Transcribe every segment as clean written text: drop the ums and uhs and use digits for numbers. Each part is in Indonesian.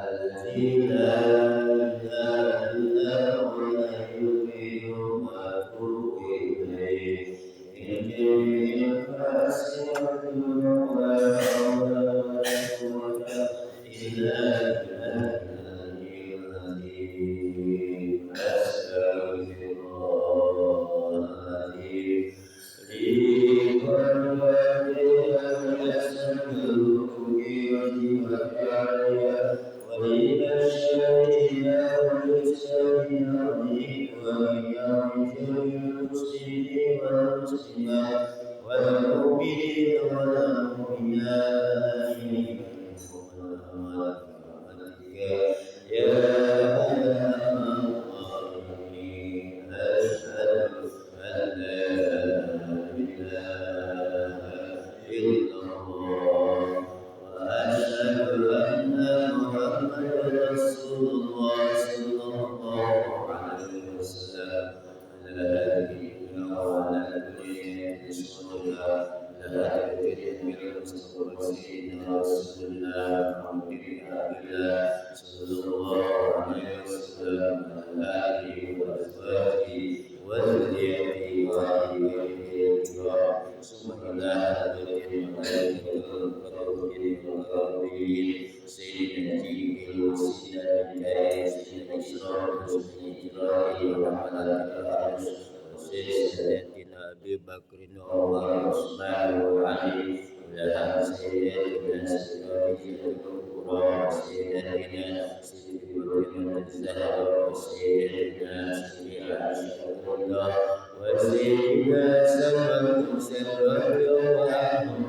الذي لا إله إلا هو الحي القيوم وأتوب إليه من جميع الفاسقات ولا حول ولا قوة إلا بالله العلي العظيم أستغفر الله العظيم لي ولوالدي ولسائر وللشهيد وللشهيد وللمسلمين والمسلمات والمؤمنين والمؤمنات يا أرحم الراحمين أشهد أن لا إله إلا الله وأشهد أن محمدا رسول الله صلى الله عليه وسلم على آله وعلى كل صلى على سيدنا رسول الله محمد بن عبد الله صلى الله عليه وسلم على آله وأزواجه وذريته وآله الكرام ثم إلى حضرة الملائكة والمقربين سيدنا جبريل وسيدنا ميكائيل وسيدنا إسرافيل وسيدنا إسرائيل وعلى العرش وسيدنا أبي بكر وعمر وعثمان وعلي وعلى سيدنا سيدنا الكبرى وسيدنا سيدنا الزهراء وسيدنا سيدنا عائشة الله وسيدنا سلمى المرسلات وأهلهم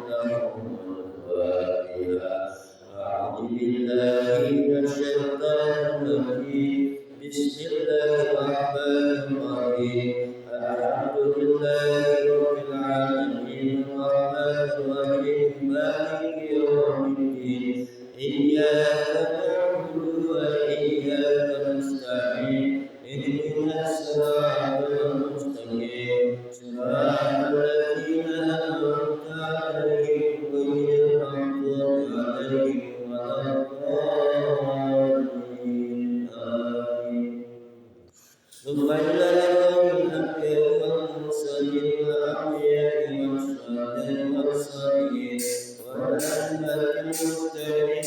أعوذ بالله من الشيطان الرجيم بسم الله الرحمن الرحيم الحمد لله رب العالمين الرحمن الرحيم مالك يوم الدين إياك نعبد وإياك نستعين اهدنا الصراط المستقيم صراط الذين أنعمت عليهم غير المغضوب عليهم ولا الضالين آمين ثم إلى الأنبياء والمرسلين والأنبياء والشهداء والصالحين والأئمة المتقين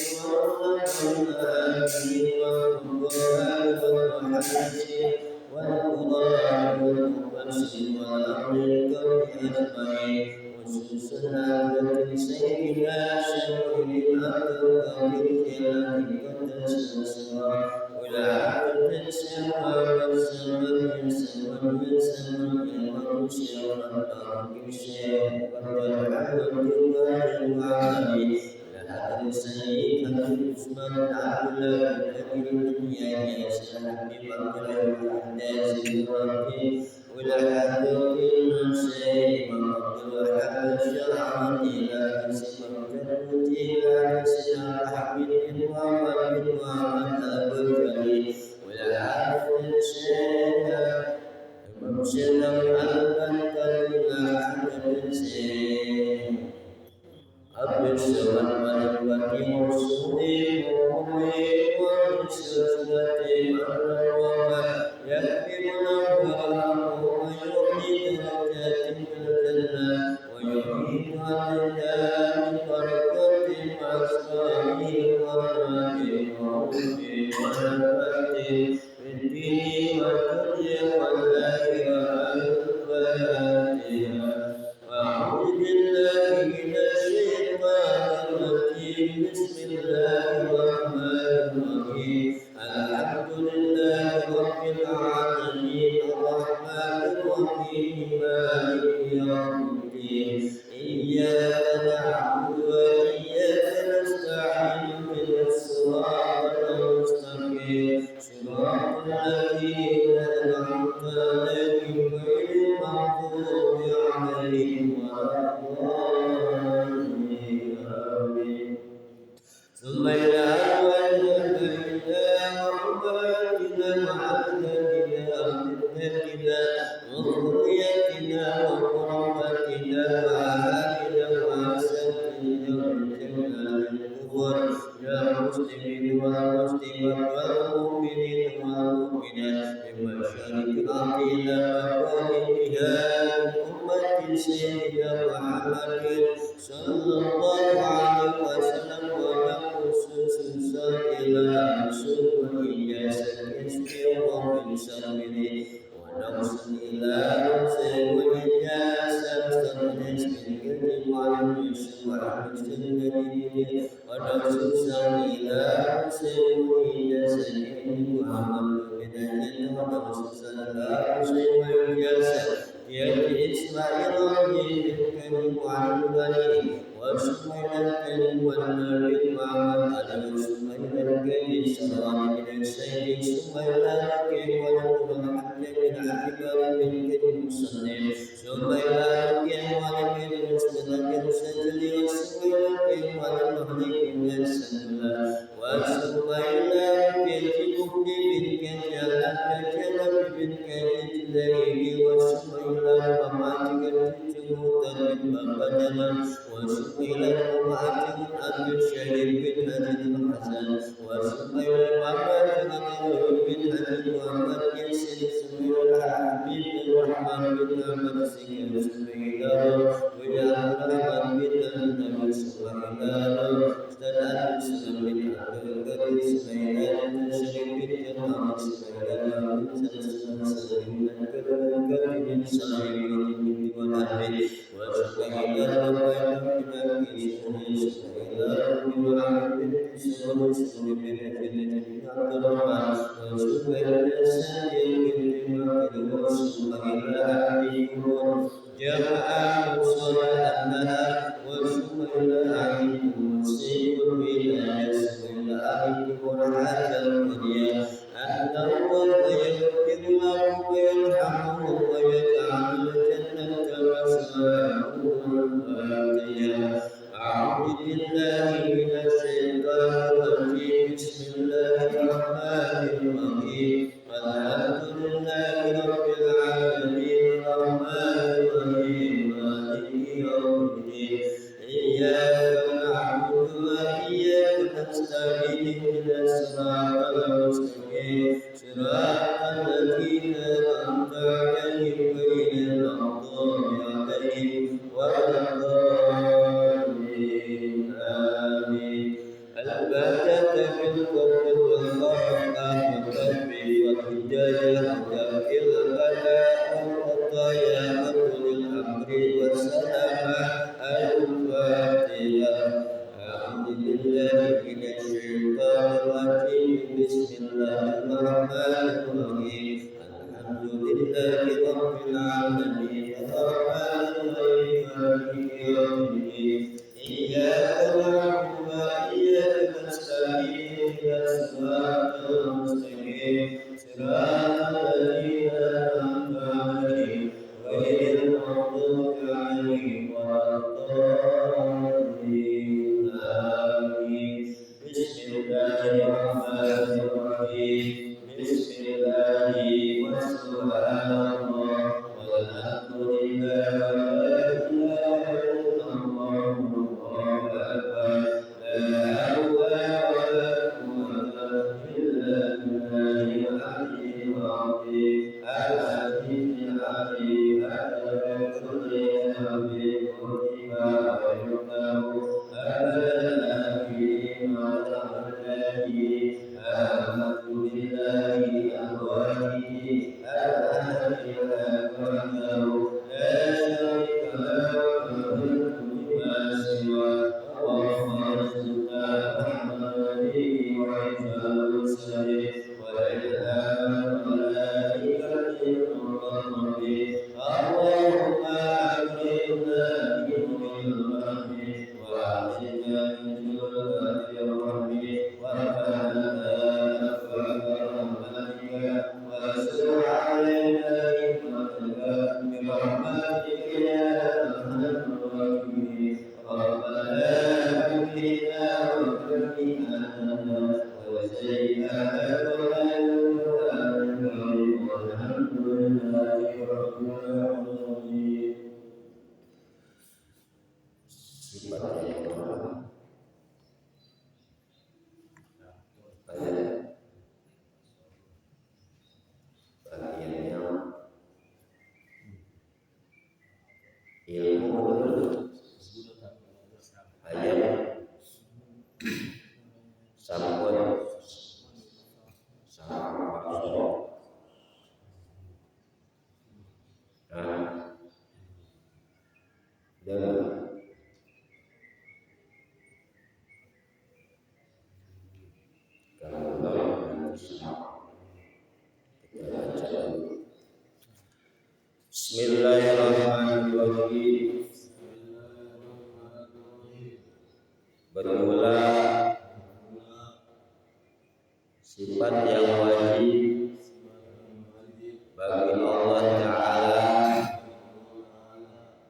والآمنين والفقهاء والمحدثين والقضاة والمفسرين والأمر الكون أجمعين وسلسلة سيدنا شرف الأرض وكريم قدس الأسرار والعبد سمع والسمع سمع سمع والشيء والأرض شيء والعبد والعالي لحد سيد عثمان عبد الله الذي الدنيا يسلم بفضل الأحداث الربي ولحد الشيء وفضل الشرع إلى اسم الجنة إلى اسم حبيب وعبد وعبد أبجلي ولحد الشيء ومسلم أبدا إلى حد الشيء أبد سوى الملك ورسوله وقوله ورسالته مرة يكفرنا الله ويعطي درجات في الجنة ويعيد علينا من بركة أسمائه ورحمته وعلمه ونفاته في الدين والدنيا والآخرة والفاتحة أعوذ بالله من الشيطان الرجيم بسم الله الرحمن الرحيم الحمد لله رب العالمين الرحمن الرحيم مالك يوم الدين إياك نعبد وإياك نستعين اهدنا الصراط المستقيم صراط الذين أنعمت عليهم غير المغضوب عليهم ولا الضالين آمين ثم إلى أرواحنا وعبادنا وعبدنا وذريتنا وذريتنا وقربتنا وأهلنا وأساتذتنا والجنة للكفر يا مسلمين والمسلمين إلى سيد سيد محمد بن أجل وتوسل لا يصيب الجسد يأتي إسماعيل الكريم عن البني وسميل الكريم والنبي محمد عليه وسميل الكريم سلام من السيد سميل الكريم ولد حتى من عبد بن كريم مسلم سميل الكريم ولد مسلم سجل وسميل الكريم ولد من السلام وسميل الكريم بالكجل الكجل بالكجل وسميل المماتك الجنود بالبدن وسميل المماتك أبي الشهيد بالهدي الحسن وسميل المماتك بالهدي محمد ياسر سميل الحبيب الرحمن بن أحمد سيد سميل وجعل الرحمن بن النبي سميل استدعى بسم من عبد القدير سميل تشريف الجمال سميل من سلسلة من الكريم سميل من والأهل وسميل الرحمن بن أبي سميل من عبد سميل من عبد الرحمن وسميل السيد من عبد وسميل عليم جمع صلاة وسميل عليم وسيم الولاية سميل عليم والحاجة الدنيا أن الله يغفر له ويرحمه ويجعل الجنة مسواه والباقية أعوذ بالله من الشيطان الرجيم بسم الله الرحمن الرحيم الحمد لله رب العالمين الرحمن الرحيم مالك يوم الدين إياك نعبد وإياك نستعين اهدنا الصراط المستقيم صراط الذين أنعمت عليهم غير المغضوب عليهم ولا الضالين آمين البركة في القول والبركة والتوفيق والهداية وتأخير البلاء والخطايا وطول الأمر والسلامة الفاتحة أعوذ بالله من الشيطان الرجيم بسم الله الرحمن الرحيم الحمد لله رب العالمين الرحمن الرحيم مالك يوم الدين إياك نعبد وإياك نستعين اهدنا الصراط المستقيم صراط الذين أنعمت عليهم غير المغضوب عليهم ولا الضالين آمين بسم الله الرحمن الرحيم بسم الله وسبحان الله والحمد لله ولا إله إلا الله والله أكبر لا حول ولا قوة إلا بالله العلي العظيم العزيز العليم الذي كل أمر ما ويمنع أبدا فيما تمنيه آمنت بالله أمواته الأهل وحده لا شريك له وملك بما سواه اللهم ارزقنا محمدا وعيسى المرسلين وإلهام الملائكة المقربين اللهم أكرمنا بنور المهدي وأعطنا من ذرة الرحم وارفعنا أفواه رحمتك واسع علينا رحمتك برحمتك يا أرحم الراحمين ربنا أكرمنا وكرمنا وسيئات والحمد لله رب العالمين. Ilmu ayat sampun sama dan sifat yang wajib bagi Allah Ta'ala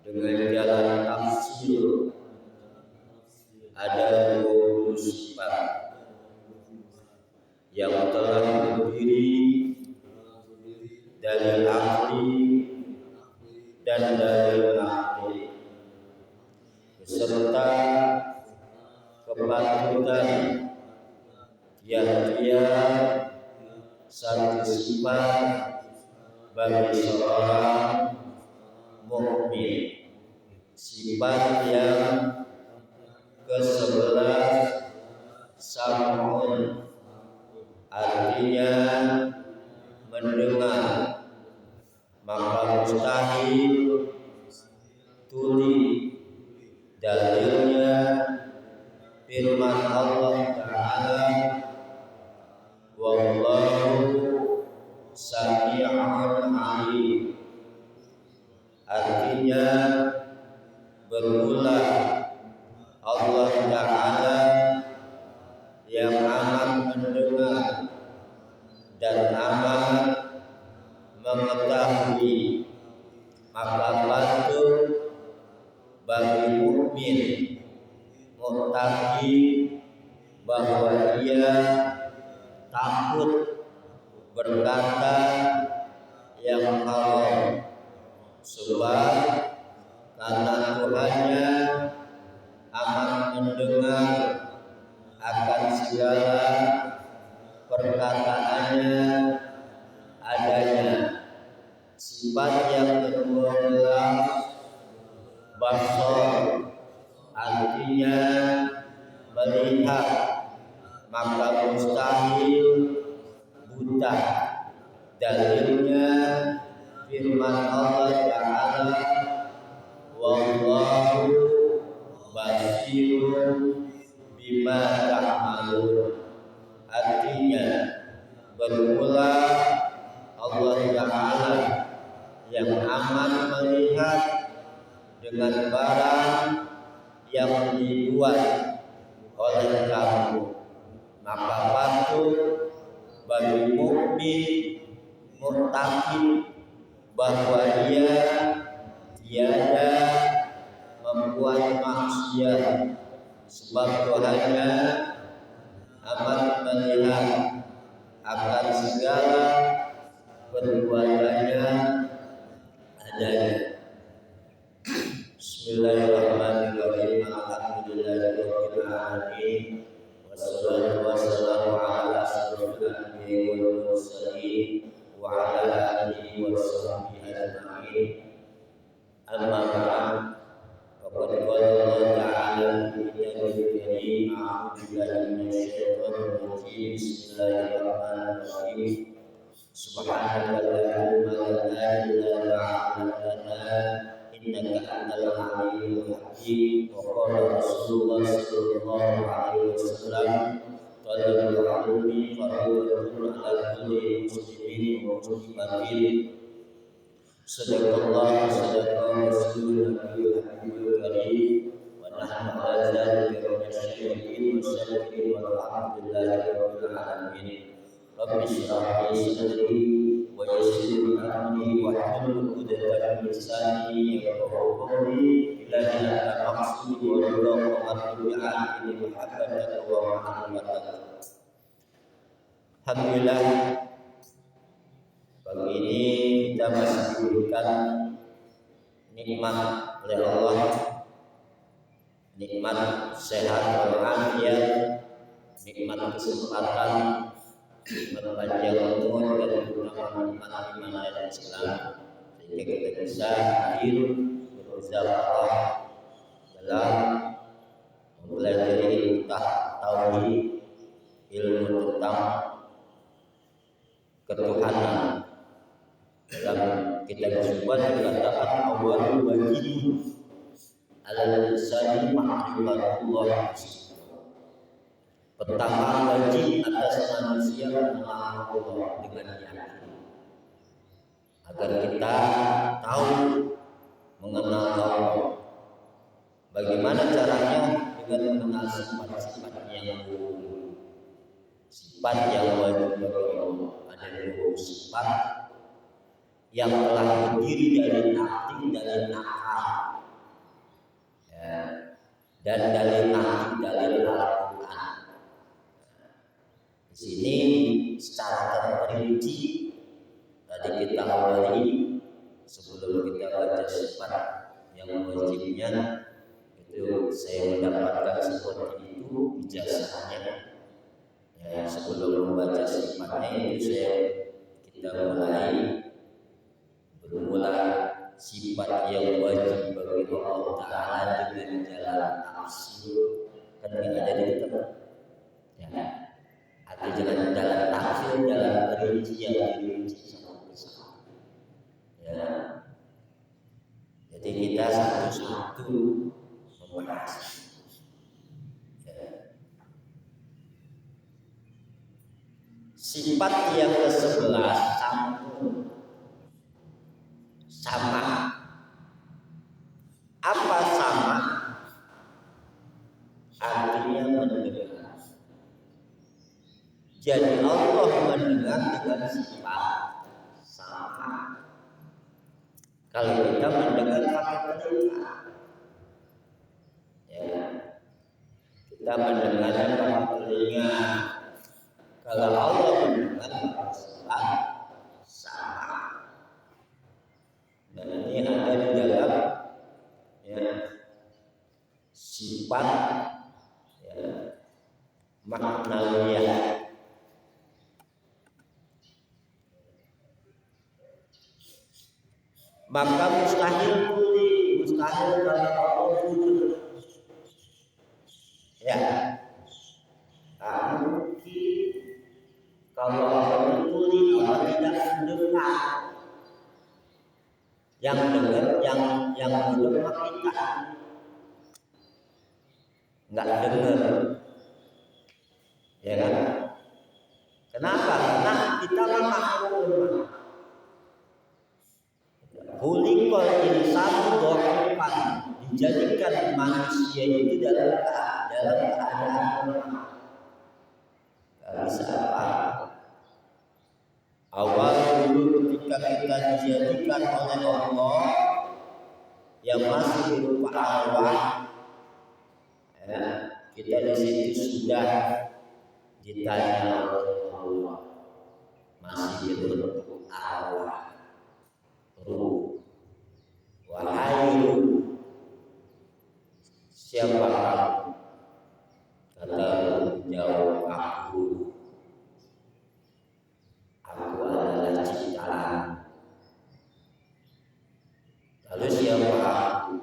dengan jalan tafsir ada 20 sifat yang telah berdiri dari akli dan dari nakli beserta kepatutan yang dia satu sifat bagi seorang mukmin. Sifat yang ke-11 sam'un, artinya mendengar, maka mustahil tuli. Dalilnya firman Allah Ta'ala, wallahu sami'un alim, artinya berulah Allah Ta'ala yang amat mendengar dan amat mengetahui. Maka patut bagi mukmin muttaqi bahwa ia takut berkata yang haram, sebab karena Tuhannya amat mendengar akan segala perkataannya adanya. Sifat yang ke-12 basar, artinya melihat, maka mustahil buta. Dalilnya firman Allah Ta'ala, wallahu basirun bima ta'malun, artinya bermula Allah Ta'ala yang amat melihat dengan barang yang dibuat oleh kamu. Maka patut bagi mukmin muttaqi bahwa ia tiada membuat maksiat, sebab Tuhannya amat melihat akan segala perbuatannya adanya. Bismillahirrahmanirrahim. Alhamdulillahirabbil alamin. Wassalatu wassalamu ala asyrofil anbiya'i wal mursalin wa ala alihi wa sahbihi ajma'in. Amma ba'd. Faqad qala Allah Ta'ala fi kitabihil karim, a'udzu billahi minasyaitonir rajim. Bismillahirrahmanirrahim. Subhanaka la ilma lana illa ma 'allamtana innaka antal alimul hakim. Wa qala Rasulullah sallallahu alaihi wasallam, talabul ilmi fardun 'ala kulli muslimin wa muslimatin. Sadaqallahu sadaqa rasulul nabiyul karim wa nahnu 'ala dzalika minasyahidin wasyahidin walhamdulillahi rabbil alamin. Rabbi shrah li sadri wa yassir li amri wahlul 'uqdatam min lisani yafqahu qawli. Ilahi anta maqsudi wa ridha bi'ani muhammadan wa muhammadan. Alhamdulillah, pagi ini kita masih diberikan nikmat oleh Allah, nikmat sehat walafiat, nikmat kesempatan, nikmat panjang umur dan terutama nikmat iman dan Islam, sehingga kita bisa hadir bermusyawarah dalam mempelajari tauhid, ilmu tentang ketuhanan. Dalam kitab Zubat dikatakan awal wajib al-insani ma'rifatullah. Pertama wajib atas manusia mengenal Allah dengan yakin, agar kita tahu mengenal Allah. Bagaimana caranya? Dengan mengenal sifat-sifat yang buruk, sifat yang wajib bagi Allah. Ada 20 sifat yang telah berdiri dari takdir, dari akal, ya, dan dari takdir, dari Al-Quran. Di sini secara terperinci tadi kita awali sebelum kita baca sifat yang wajibnya itu saya mendapatkan seperti itu ijazahnya. Ya, sebelum membaca sifatnya itu kita bermula sifat yang wajib bagi Allah Ta'ala dengan jalan tafsir kan ada di kita. Ya. Atau jalan tafsir, jalan perinci yang dirinci sama bersama. Ya. Jadi kita satu-satu membahas. Ya. Sifat yang ke-11 sama. Apa sama? Artinya mendengar. Jadi Allah mendengar dengan sifat sama. Kalau kita mendengar pakai telinga, ya, kita mendengar pakai telinga. Kalau Allah mendengar pakai sifat sama. Dan ini ada di dalam ya, sifat ya, maknawiyah. Maka mustahil kalau Allah wujud. Ya, tak mungkin kalau Allah tuli Allah tidak mendengar. Yang dengar, yang mendengar kita nggak dengar, ya kan? Kenapa? Karena kita makhluk. Khuliqal insanu dha'ifan, dijadikan manusia itu dalam keadaan lemah. Gak bisa apa. Awal dulu ketika kita dijadikan oleh Allah yang masih berupa arwah, ya, kita di situ sudah ditanya oleh Allah masih berbentuk arwah. Ruh, wahai ruh, siapa kamu? Kata ruh jawab, aku adalah ciptaan. Lalu siapa aku?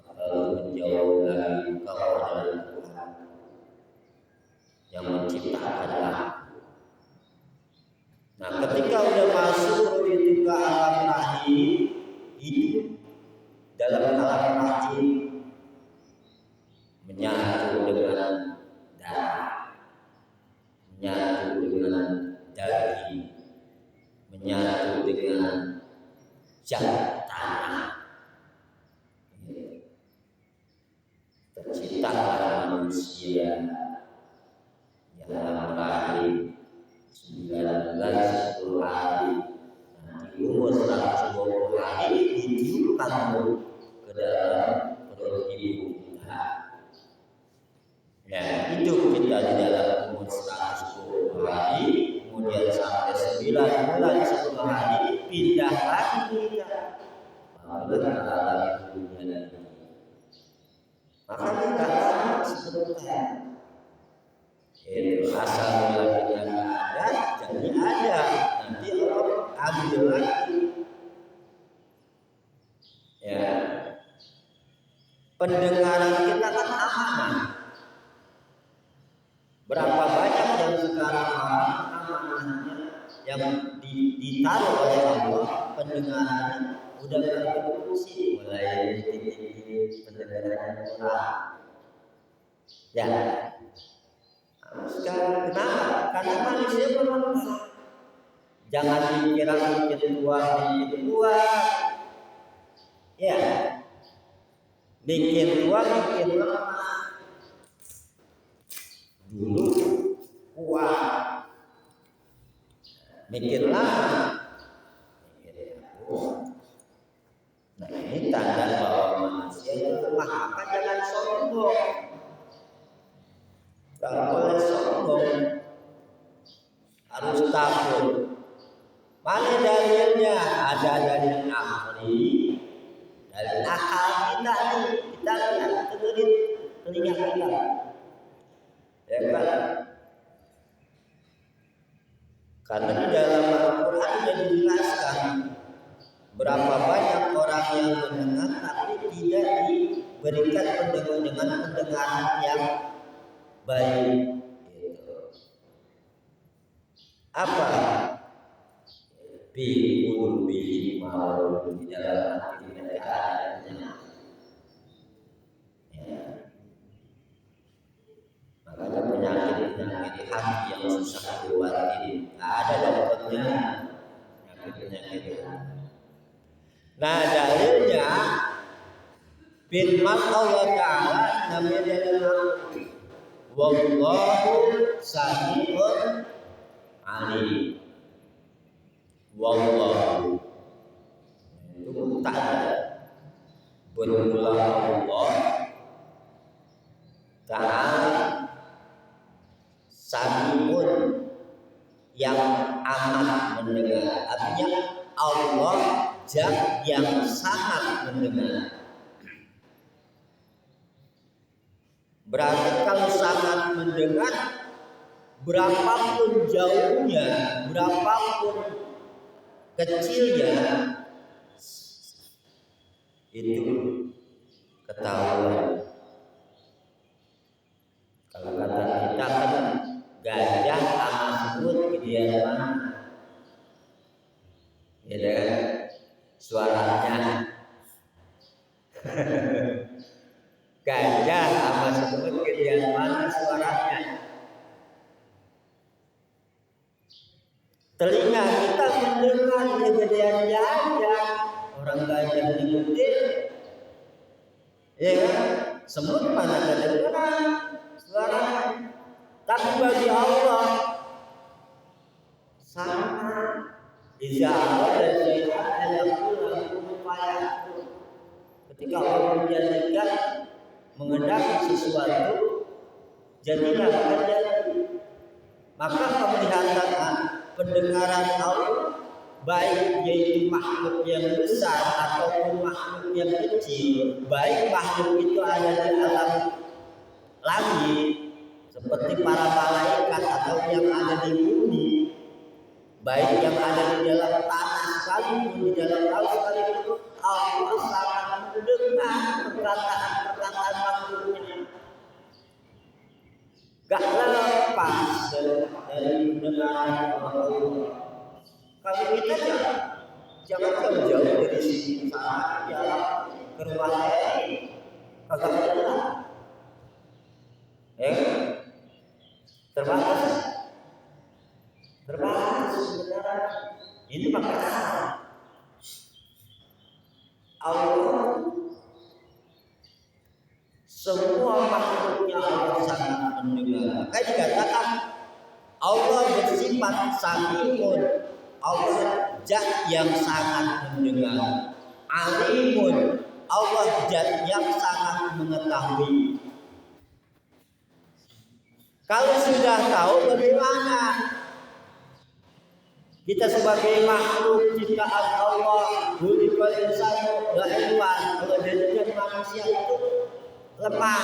Kata ruh menjawab lagi, kau adalah Tuhan yang menciptakan aku. Nah, ketika udah masuk itu ke alam rahim, hidup dalam alam rahim menyatu dengan darah, menyatu dengan daging, menyatu dengan zat tanah. Terciptalah manusia yang dalam rahim 10 hari, nanti umur 120 hari ditiupkan ke dalam perut ibu kita. Ya, hidup kita di dalam umur 120 hari, kemudian sampai 9 bulan 10 hari pindah lagi kita ke alam dunia lagi. Maka kita akan sebentar. Itu asal mula kita ada, jadi ada. Nanti Allah ambil lagi. Ya, pendengaran kita kan amanah. Berapa banyak yang sekarang amanahnya yang ditaruh oleh Allah, pendengaran udah berfungsi, mulai titik-titik pendengaran orang. Ya. Sekarang kenapa? Karena manusia bermanusia. Jangan mikir tua. Ya, mikir tua. Dulu kuat, mikirlah, nah ini tanda bahwa manusia itu lemah. Maka jangan sombong, tak boleh sombong, harus takut. Mana dalilnya? Ada dalil akli, dalil akal kita nih, kita lihat telinga kita, ya kan? Karena di dalam Al-Quran sudah dijelaskan berapa banyak orang yang mendengar tapi tidak diberikan dengan pendengaran yang baik. Apa? Bihul bihim malu, di dalam hati mereka adanya. Makanya penyakit hati yang susah diobatin, nggak ada dokternya penyakit. Nah dalilnya firman Allah Ta'ala namanya dalam wallahu sami'un alim. Wallahu itu tak ada berulang Allah Ta'ala sami'un yang amat mendengar. Artinya Allah Zat yang sangat mendengar. Berarti kalau sangat mendengar, berapapun jauhnya, berapapun kecilnya, itu ketahuan. Kalau kata kita kan gajah sama semut gedean mana? Ya kan? Suaranya gajah sama semut gedean mana suaranya? Telinga kita mendengar gedean gajah, orang gajah gede, ya kan? Semut mana kedengaran suaranya? Tapi bagi Allah sama. Iza ada yang ketika Allah menjadikan mengendaki sesuatu, jadilah terjadi. Maka penglihatan pendengaran Allah, baik yaitu makhluk yang besar ataupun makhluk yang kecil, baik makhluk itu ada di alam langit seperti para malaikat atau yang ada di bumi, baik yang ada di dalam tanah sekalipun, di dalam laut sekalipun, Allah sangat mendengar perkataan-perkataan makhluknya. Gak lepas dari pendengaran Allah. Kalau kita jangan jauh dari sini, sana jalan ke rumah lain, kagak ada. Terbatas sebenarnya. Ini makanya Allah semua makhluknya Allah sangat mendengar. Maka dikatakan Allah bersifat sami'un, Allah Zat yang sangat mendengar. Alimun, Allah Zat yang sangat mengetahui. Kalau sudah tahu bagaimana? Kita sebagai makhluk ciptaan Allah, khuliqal insanu dhaifan, kalau jadikan manusia itu lemah,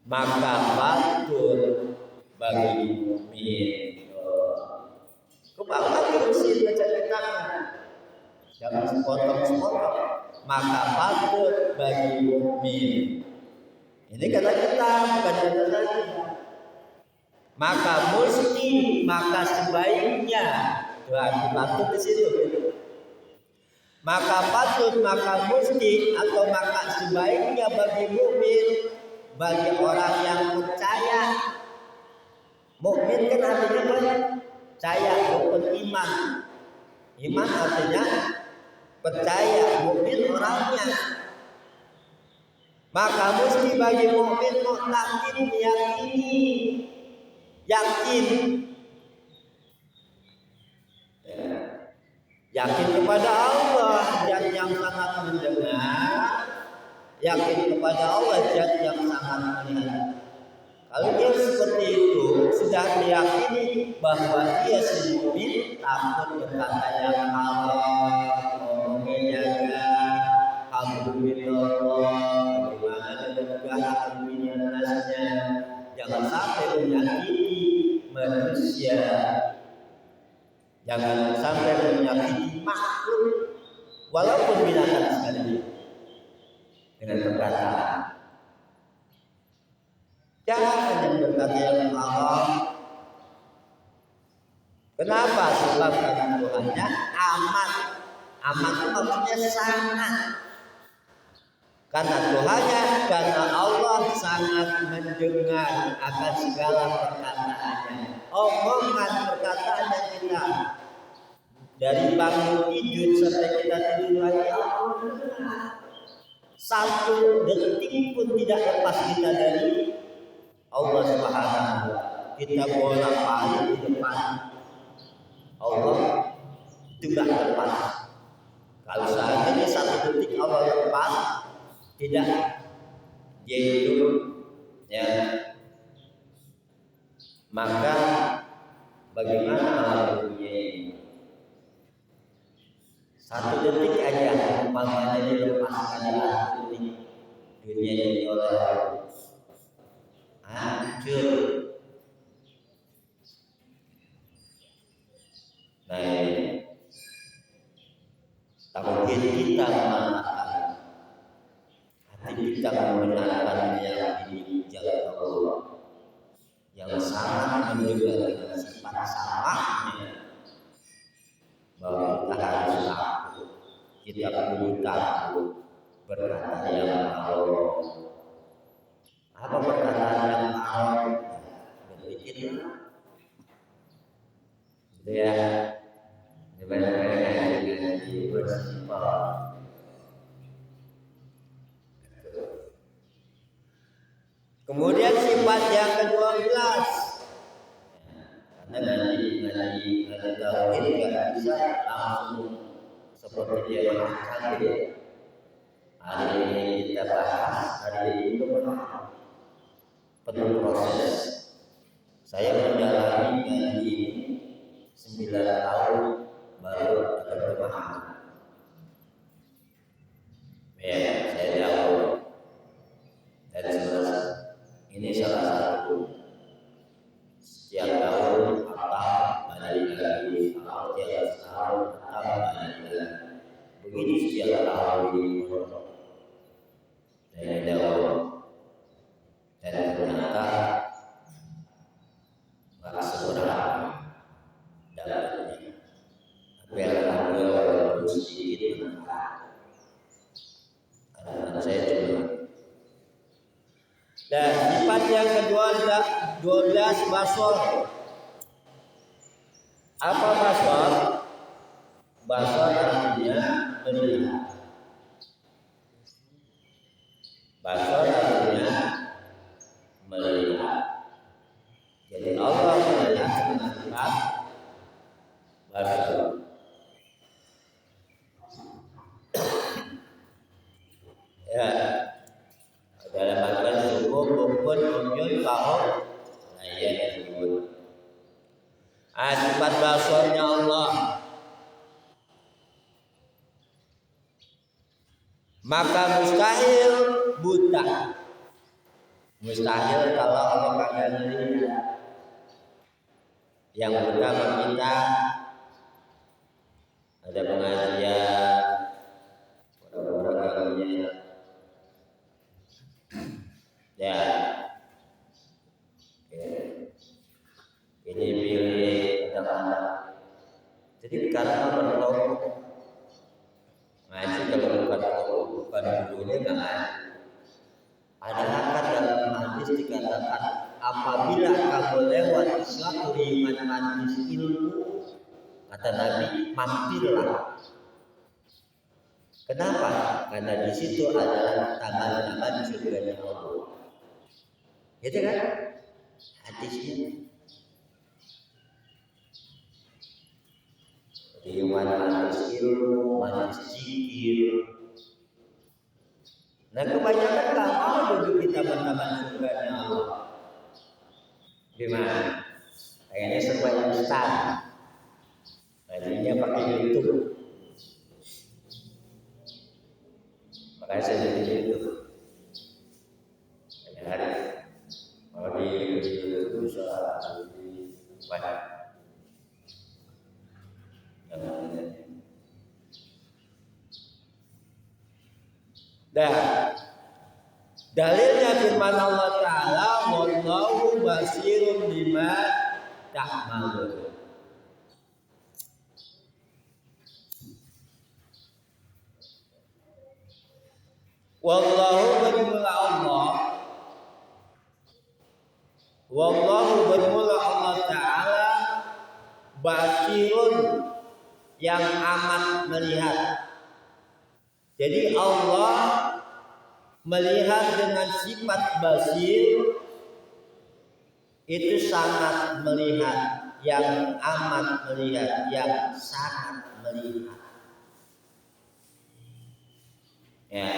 maka patut bagi mukmin. Kebawah terusin baca kitabnya, jangan sepotong-sepotong. Maka patut bagi mukmin. Ini kata kita, bukan kata saya. Maka mesti, maka sebaiknya, berarti patut di situ. Maka patut, maka mesti, atau maka sebaiknya bagi mukmin, bagi orang yang percaya. Mukmin kan artinya percaya, bukan iman. Iman artinya percaya, mukmin orangnya. Maka mesti bagi mukmin mu'taqid, yakin kepada Allah Zat yang sangat melihat. Kalau dia seperti itu sudah meyakini bahwa dia si mukmin, takut berkata yang haram, ngomongnya alhamdulillah, bagaimana dengan alhamdulillah nasnya, jangan sampai menyakiti manusia, jangan sampai menyakiti makhluk walaupun binatang sekali dengan perkataan. Jangan berkata yang haram. Kenapa? Sebab kata Tuhannya amat. Amat itu maksudnya sangat. Karena Tuhannya, karena Allah sangat mendengar akan segala perkataannya. Omongan perkataannya kita dari bangun tidur sampai kita tidur lagi, Allah mendengar. Satu detik pun tidak lepas kita dari Allah Subhanahu. Kita bolak-balik di depan Allah itu tidak lepas. Kalau seandainya satu detik Allah lepas, tidak, yaitu ya, maka bagaimana alam dunia ini? Satu detik aja umpamanya dilepaskan dari detik dunia ini oleh Allah, hancur. Nah, tauhid kita mengatakan, hati kita membenarkan yang dijaga Allah, yang sangat menjaga dengan sifat samanya, bahwa kita harus takut, kita perlu takut berkata yang Allah. Apa perkataan yang haram? Berpikir, ya, sebenarnya dengan bersifat. Kemudian sifat yang ke-12, karena nanti tauhid nggak bisa langsung seperti dia mengatakan. Hari ini kita bahas, hari itu penuh proses. Saya mendalami ngaji ini 9 tahun baru berpemahaman. Ya, saya jauh. Dan ini salah satu. Setiap tahun balik lagi, setiap tahun balik lagi. Begini setiap tahun di saya jauh. Dan ternyata nggak seberapa dapatnya. Tapi alhamdulillah walaupun sedikit karena saya cuma. Dan sifat yang kedua adalah 12 basor. Apa basor? Basor artinya melihat. Basor artinya melihat. Jadi Allah melihat dengan sifat basor. Ya, dalam bahasa suku kumpul kunjul kau layan disebut. Sifat basornya Allah. Maka mustahil buta. Mustahil kalau Allah kagak melihat. Yang buta kita ada pengajian, orang-orang melihat. Ya, ini pilih kata-kata. Jadi karena berkelompok ngaji kalau bukan dulunya nggak ngaji. Padahal kan dalam hadis dikatakan apabila kamu lewat suatu iman manis ilmu, kata Nabi, mampirlah. Kenapa? Karena di situ adalah taman-taman surganya Allah. Gitu kan? Hadisnya. Iman manis ilmu, manis zikir. Nah kebanyakan nggak mau dulu kita bertaman surganya Allah. Gimana? Kayaknya serba instan. Akhirnya pakai YouTube. Makanya saya jadi YouTube. Hari kalau di YouTube bisa di banyak. Dah. Dalilnya firman Allah Ta'ala, wallahu basirun bima ta'malun. Wallahu bermula Allah. Wallahu bermula Allah Ta'ala basirun yang amat melihat. Jadi Allah melihat dengan sifat basir, itu sangat melihat, yang amat melihat, yang sangat melihat. Ya.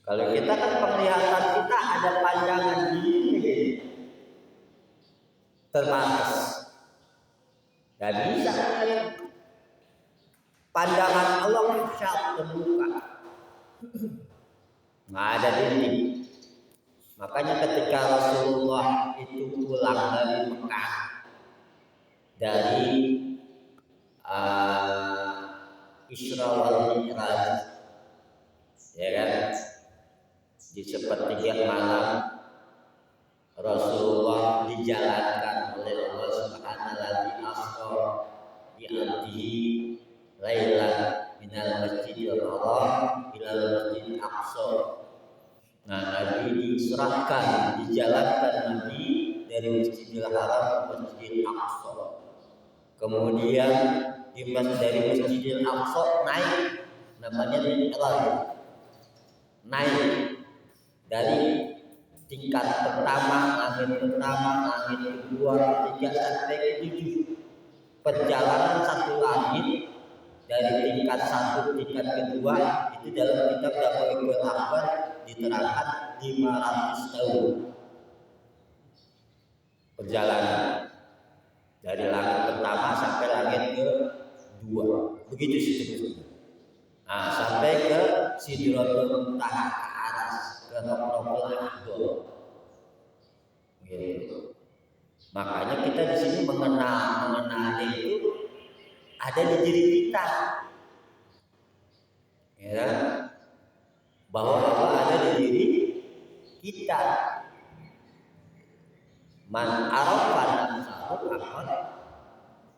Kalau kita kan penglihatan kita ada pandangan gini, terbatas. Gak bisa melihat. Pandangan Allah syah terbuka, nggak ada dinding. Makanya ketika Rasulullah itu pulang dari Mekah, dari Isra wal Mi'raj, ya kan, di sepertiga malam Rasulullah dijalankan oleh Allah Subhanahu wa Ta'ala di abdihi lailan minal masjidil haram ilal masjidil aqsa. Nah, Nabi diserahkan, dijalankan Nabi dari Masjidil Haram ke Masjidil Aqsa. Kemudian dari Masjidil Aqsa naik, namanya Mi'raj. Naik dari tingkat pertama, langit pertama, langit kedua, ketiga sampai ke 7. Perjalanan satu langit dari tingkat 1 tingkat kedua itu dalam kitab Dakwahul Akbar diterangkan 500 tahun perjalanan dari langit pertama sampai langit ke-2, begitu seterusnya. Nah, sampai ke Sidratul Muntaha, ke atas, ke Rabbul A'la. Gitu. Makanya kita di sini mengenali itu ada di diri kita, ya, bahwa Allah ada di diri kita. Man arafa nafsahu faqad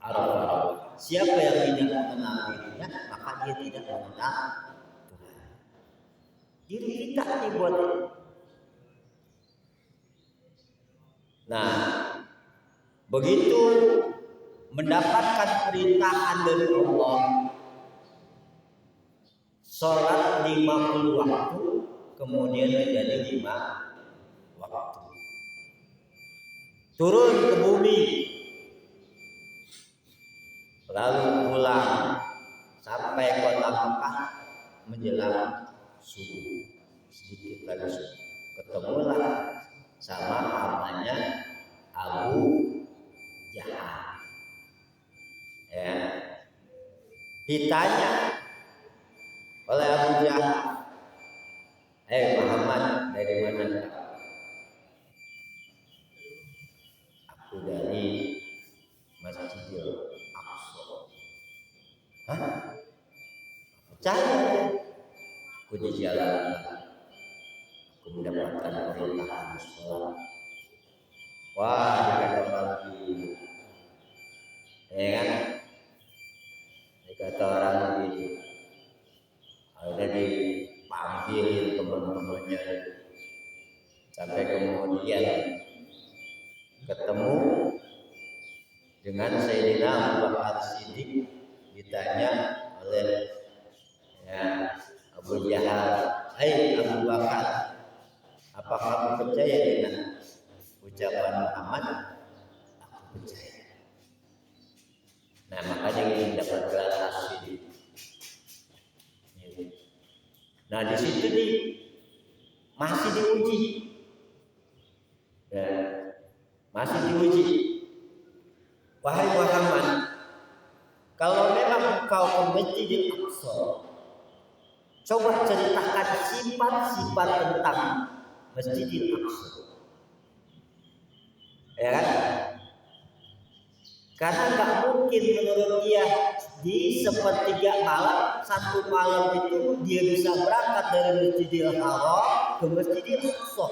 arafa. Siapa yang tidak mengenal dirinya, maka dia tidak mengenal Tuhan. Diri kita dibuat. Nah, begitu mendapatkan perintahan dari Allah, sholat 50 waktu, kemudian menjadi 5 waktu. Turun ke bumi, lalu pulang sampai kota Mekah menjelang subuh. Sedikit lagi subuh, ketemulah sama namanya Abu Jahal. Ya, ditanya oleh Abu Jahal, Muhammad, dari mana kau? Aku dari Masjidil Aqsa. Hah? Percaya? Aku di jalan, aku mendapatkan perintahan sholat. Wah, dikata orang gila, ya kan? Dikata orang gila. Akhirnya dipanggilin teman-temannya, sampai kemudian ketemu dengan Sayyidina Abu Bakar Siddiq. Ditanya oleh Abu Jahal, Abu Bakar, apa kamu percaya dengan ucapan Muhammad? Aku percaya. Nah, makanya ini dapat gelar Siddiq. Nah di situ masih diuji, ya, masih diuji. Wahai Muhammad, kalau memang engkau ke Masjidil Aqsa, coba ceritakan sifat-sifat tentang Masjidil Aqsa, ya kan? Karena nggak mungkin menurut dia di sepertiga malam, satu malam itu dia bisa berangkat dari Masjidil Haram ke Masjidil Aqsa,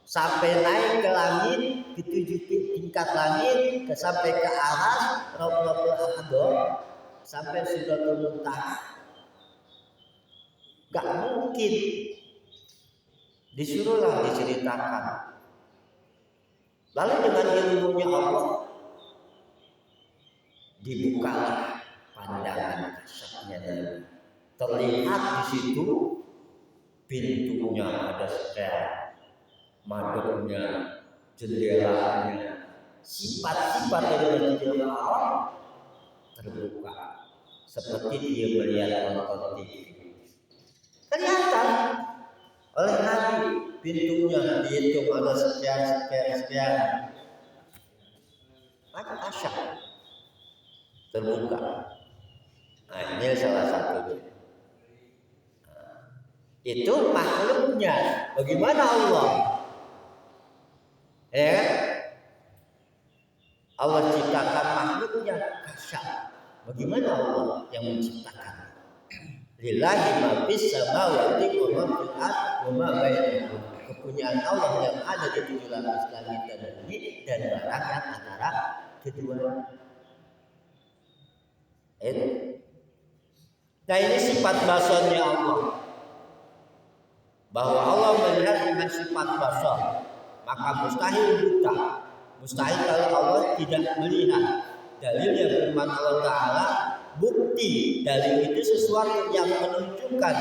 sampai naik ke langit, ke 7 tingkat langit, sampai ke aras, Rabbul A'la, sampai Sidratul Muntaha. Gak mungkin. Disuruhlah diceritakan. Lalu dengan ilmunya Allah dibukalah pandangan kasyafnya Nabi. Terlihat di situ pintunya ada setel, madepnya, jendelanya, sifat-sifat dari Masjidil Haram terbuka seperti dia melihat nonton TV. Kelihatan oleh Nabi pintunya dihitung ada sekian. Maka asyik terbuka. Nah, ini salah satunya. Itu makhluknya. Bagaimana Allah? Ya, Allah ciptakan makhluknya kasyaf. Bagaimana Allah yang menciptakan? Lillahi ma fis samawati wa ma fil ardi wa ma bainahuma. Kepunyaan Allah yang ada di 7 lapis langit dan bumi dan barang yang antara keduanya. Nah ini sifat basarnya Allah, bahwa Allah melihat dengan sifat basar, maka mustahil buta. Mustahil kalau Allah tidak melihat. Dalilnya firman Allah Ta'ala, bukti dari itu sesuatu yang menunjukkan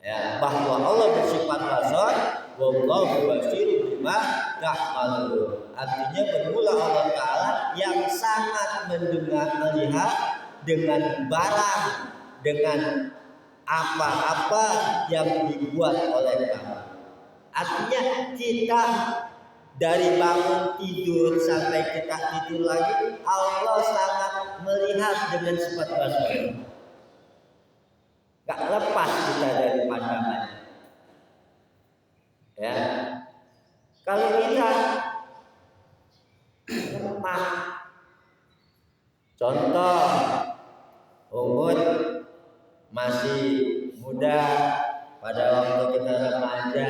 ya, bahwa Allah bersifat basar. Wallahu basirun bima ta'malun. Artinya bermula Allah Ta'ala yang sangat mendengar, melihat dengan barang, dengan apa-apa yang dibuat oleh kamu. Artinya kita dari bangun tidur sampai kita tidur lagi, Allah sangat melihat dengan sifat basar. Gak lepas kita dari pandangan. Ya, kalau kita lemah, contoh umur masih muda, pada waktu kita remaja,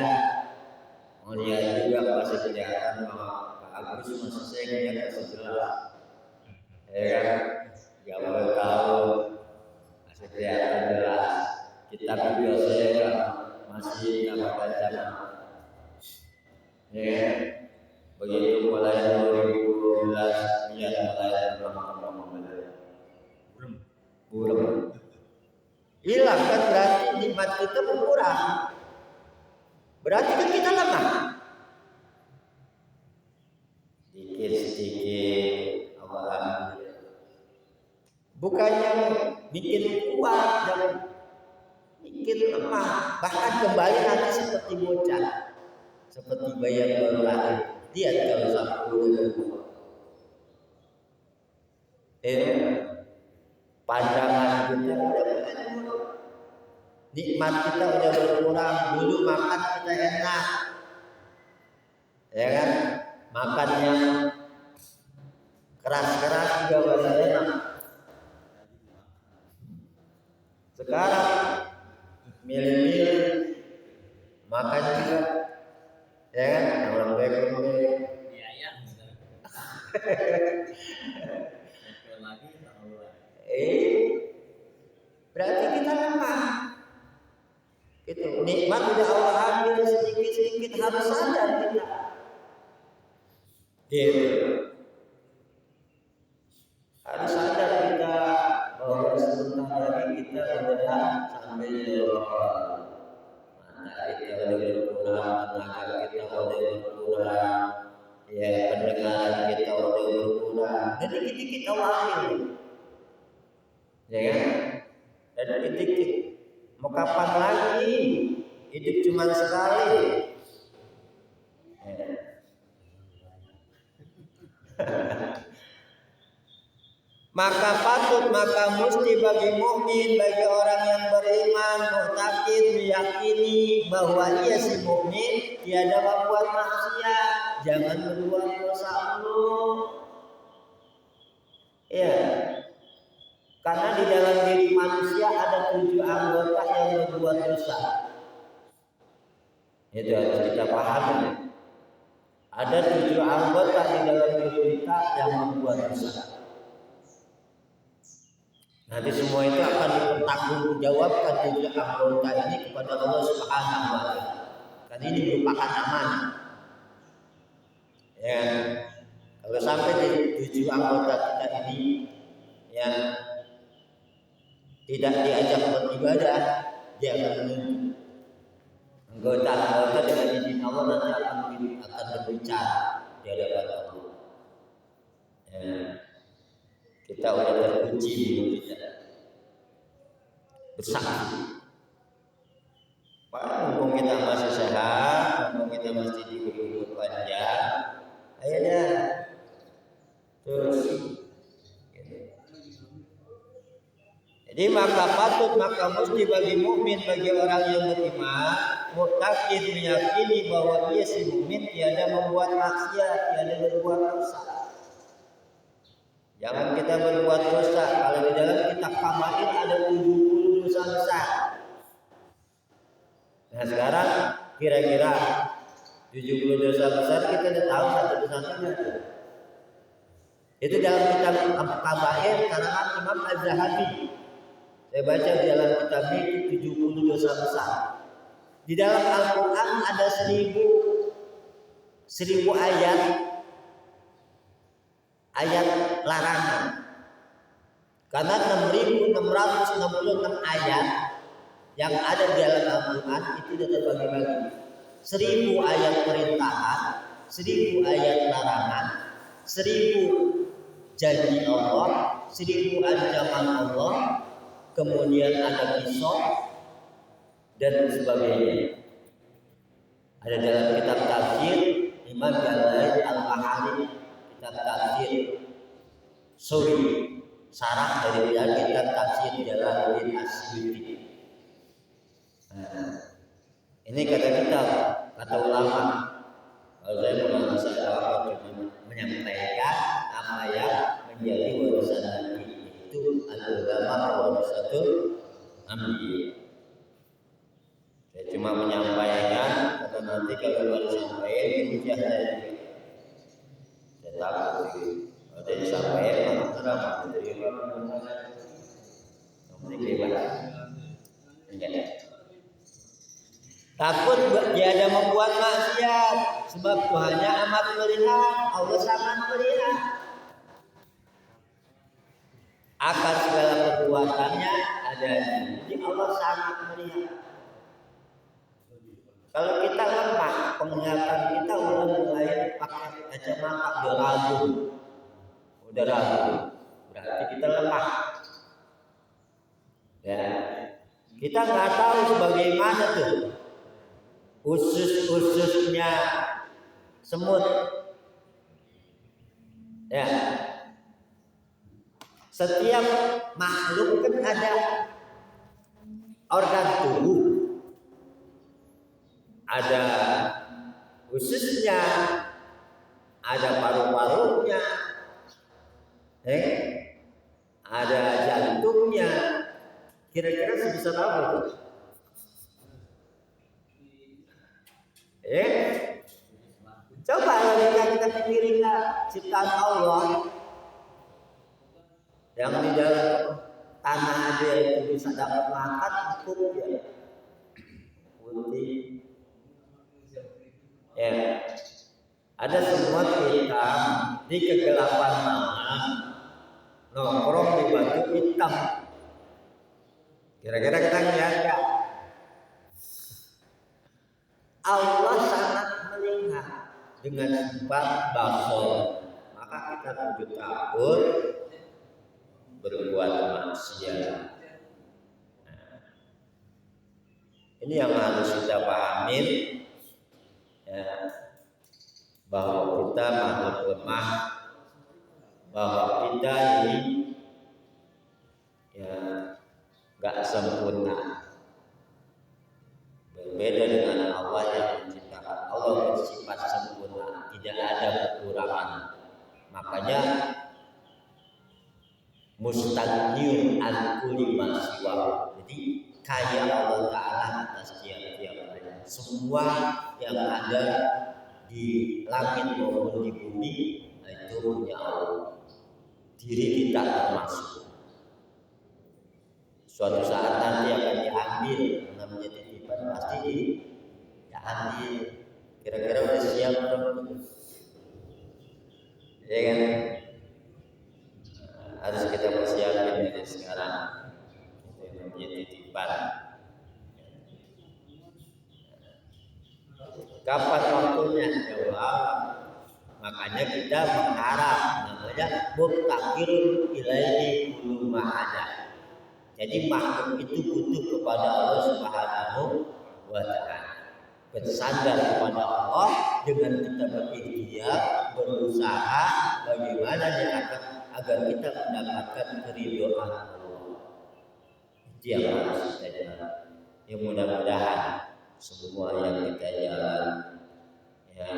melihat juga masih kelihatan bahwa Pak Agus masih saya lihat sebelah, ya kan, 30 tahun masih kelihatan jelas. Kita video saya kan masih dapat baca, ya. Begitu mulai 2012 lihat mulai belum hilang kan, berarti nikmat kita berkurang. Berarti kan kita lemah. Sedikit Allah bukannya bikin kuat dan bikin lemah, bahkan kembali nanti seperti bocah, seperti bayi yang baru lahir. Lihat kalau sampai pandangan kita nikmat kita udah berkurang. Dulu makan kita enak, ya kan, makan yang keras-keras juga masih enak. Sekarang milih-milih makan juga, ya kan, orang baik berarti kita lemah. Itu nikmat udah Allah ambil sedikit-sedikit, harus sadar kita. Gitu. Harus sadar kita bahwa sebentar lagi kita udah sampai di Allah. Mata kita udah berkurang, tenaga kita udah berkurang, ya pendengaran kita udah berkurang. Jadi dikit-dikit Allah ambil, ya kan? Dan dikit-dikit Mau kapan lagi? Hidup cuma sekali. Maka patut, maka mesti bagi mukmin, bagi orang yang beriman, mu'taqid, meyakini bahwa ia si mukmin tiada membuat maksiat, jangan berbuat dosa dulu. Ya, karena di dalam diri manusia ada 7 anggota yang berbuat dosa. Itu harus kita pahami. Ada 7 anggota di dalam diri kita yang membuat dosa. Nanti semua itu akan dipertanggungjawabkan 7 anggota ini kepada Allah Subhanahu wa Ta'ala. Karena ini merupakan amanah. Ya, kalau sampai di 7 anggota kita ini yang tidak diajak beribadah, dia akan menunjuk. Anggota-anggota dengan izin Allah nanti akan berbicara di hadapan Allah. Ya. Kita udah terkunci di mulut kita. Bersaksi. Pak, mumpung kita masih sehat, mumpung kita masih diberi umur panjang, ayo dah. Terus. Jadi maka patut, maka mesti bagi mukmin, bagi orang yang beriman, mu'taqid, meyakini bahwa dia si mukmin tiada membuat maksiat, tiada berbuat dosa. Jangan kita berbuat dosa. Kalau di dalam kitab Kabair ada 70 dosa besar. Nah sekarang kira-kira 70 dosa besar kita sudah tahu satu-satunya. Itu dalam kitab Kabair karangan Imam Az-Zahabi. Saya baca di dalam kitabnya itu 70 dosa besar. Di dalam Al-Quran ada 1000 ayat larangan. Karena 666 ayat yang ada di dalam Al-Quran itu sudah terbagi-bagi. 1000 ayat perintahan, 1000 ayat larangan, 1000 janji Allah, 1000 ancaman Allah, kemudian ada kisah dan sebagainya. Ada dalam kitab tafsir Imam Jalalain Al-Mahali, kitab tafsir Suri, sarah dari kitab tafsir Jalaluddin As-Suyuti. Ini kata kitab, kata ulama. Kalau saya mau apa cuma menyampaikan apa yang menjadi warisan Nabi, itu al-ulama warisatul anbiya. Saya cuma menyampaikan, kata nanti kalau baru sampaikan hujah saya. Saya takut kalau saya disampaikan malah terang dari enggak. Takut dia ada membuat maksiat, sebab Tuhannya amat melihat, Allah sangat melihat akan segala perbuatannya ada. Jadi Allah sangat melihat. Kalau kita lemah, penglihatan kita udah mulai pakai kacamata, udah ragu, berarti kita lemah. Ya, kita nggak tahu sebagaimana tuh usus-ususnya semut. Ya, setiap makhluk kan ada organ tubuh, ada ususnya, ada paru-parunya, ada jantungnya. Kira-kira sebesar apa itu? Coba kalau kita pikirin ciptaan Allah yang di dalam tanah aja itu bisa dapat makan cukup ya. Putih. Ya. Ada semua kita di kegelapan malam nongkrong di batu hitam. Kira-kira kita lihat ya. Allah sangat melihat dengan sifat basor, maka kita kudu takut berbuat maksiat. Ini yang harus kita pahami, ya, bahwa kita makhluk lemah, bahwa kita ini ya nggak sempurna. Berbeda dengan Allah yang menciptakan. Allah bersifat sempurna, tidak ada kekurangan. Makanya mustaqniun an kulli ma siwa. Jadi kaya Allah Ta'ala atas tiap-tiap. Semua yang ada di langit maupun di bumi itu punya Allah. Diri kita termasuk. Suatu saat nanti akan diambil, namanya titipan pasti diambil. Kira-kira udah siap belum? Ya kan? Harus kita persiapkan dari sekarang. Itu yang namanya titipan. Kapan waktunya? Jawab. Makanya kita mengharap, namanya muftaqirun ilaihi kullu ma ada. Jadi makhluk itu butuh kepada Allah Subhanahu wa Ta'ala. Bersandar kepada Allah dengan kita berikhtiar, berusaha bagaimana agar kita mendapatkan keridhaan Allah. Itu yang harus kita jalan. Ya mudah-mudahan semua yang kita jalan ya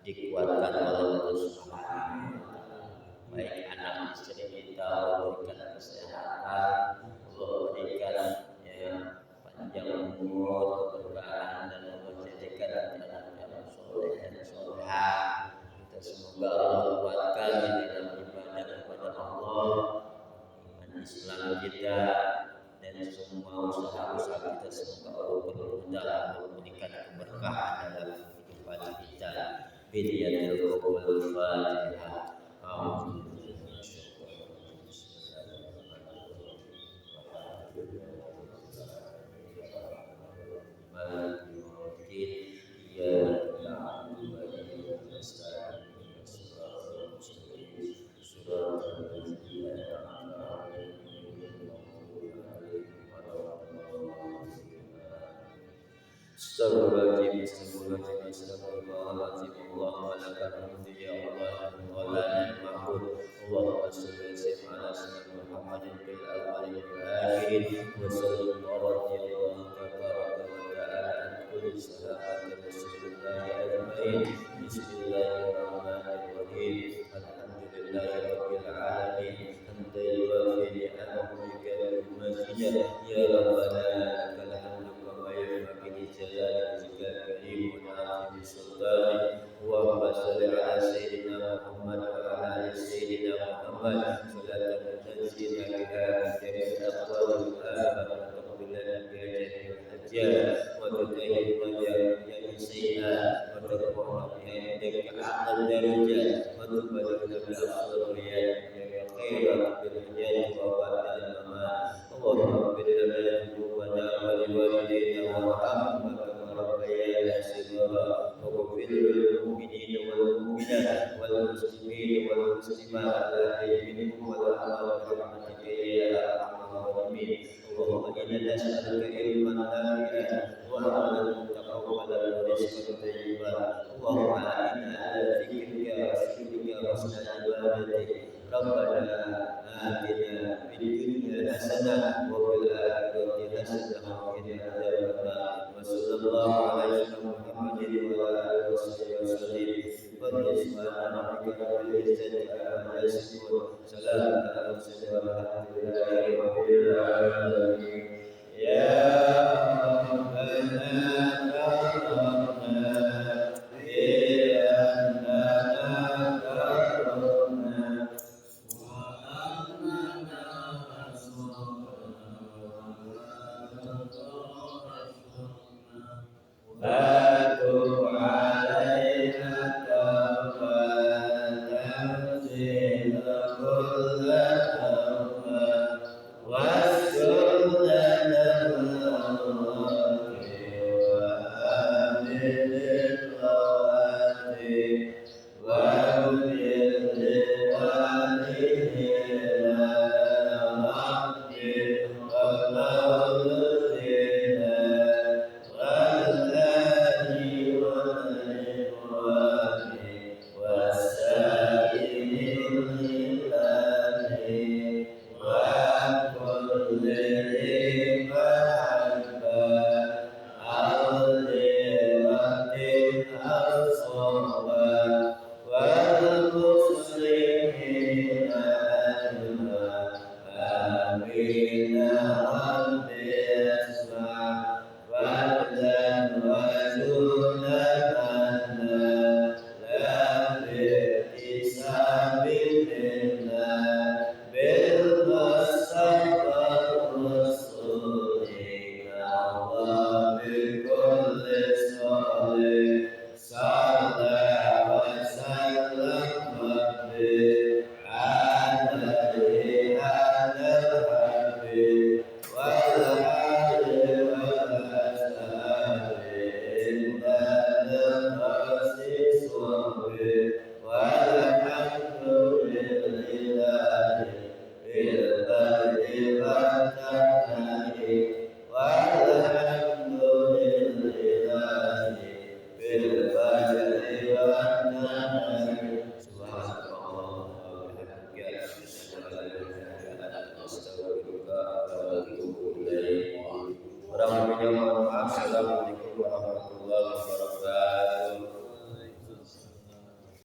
dikuatkan oleh Allah Subhanahu wa Ta'ala. Baik anak istri kita, Allah berikan kesehatan, Allah berikan ya panjang umur, keberkahan, dan Allah jadikan anak yang soleh dan solehah. Kita semoga Allah kuatkan di dalam ibadah kepada Allah, iman Islam kita, dan semua usaha-usaha kita semoga Allah bermudah untuk memberikan keberkahan dalam kehidupan kita. Bidiyatil qabul Fatihah. Astagfirullahaladzim, astagfirullahaladzim, astagfirullahaladzim. Allahumma lakal hamdu ya Allah wa la ni'mahud. Allahumma salli ala sayyidina Muhammadin fil awwalin wal akhirin wa sallallahu tabaraka wa ta'ala an kulli sahabati Rasulillah ajma'in. Bismillahirrahmanirrahim. Alhamdulillahi rabbil alamin. Hamdan yuwafi ni'amahu wa yukafi'u mazidah. Ya Rabbana lakal hamdu kama yanbaghi جلال وجهك الكريم ونعم سلطانك. اللهم صل على سيدنا محمد وعلى ال سيدنا محمد صلاة تنجينا بها من جميع الاقوال والآفات وتقبل لنا بها جميع الحجات وتطهرنا بها من جميع السيئات وترفعنا بها عندك اعلى الدرجات وتبلغنا باقصى الرياض جميع الخيرات بالحياة وبعد الممات. اللهم اغفر لنا ذنوبنا ولوالدينا وارحمهما كما ربيانا صغارا. واغفر للمؤمنين والمؤمنات والمسلمين والمسلمات الاحياء منهم والاموات برحمتك يا ارحم الراحمين. اللهم انا نسالك علما نافعا وعملا متقبلا ورزقا طيبا. اللهم اعنا على ذكرك وشكرك وحسن عبادتك. ربنا آتنا في الدنيا حسنة وفي الآخرة حسنة وقنا عذاب النار. وصلى الله على سيدنا محمد وعلى آله وصحبه وسلم. سبحان ربك رب العزة عما يصفون. سلام على المرسلين والحمد لله رب العالمين. يا ربنا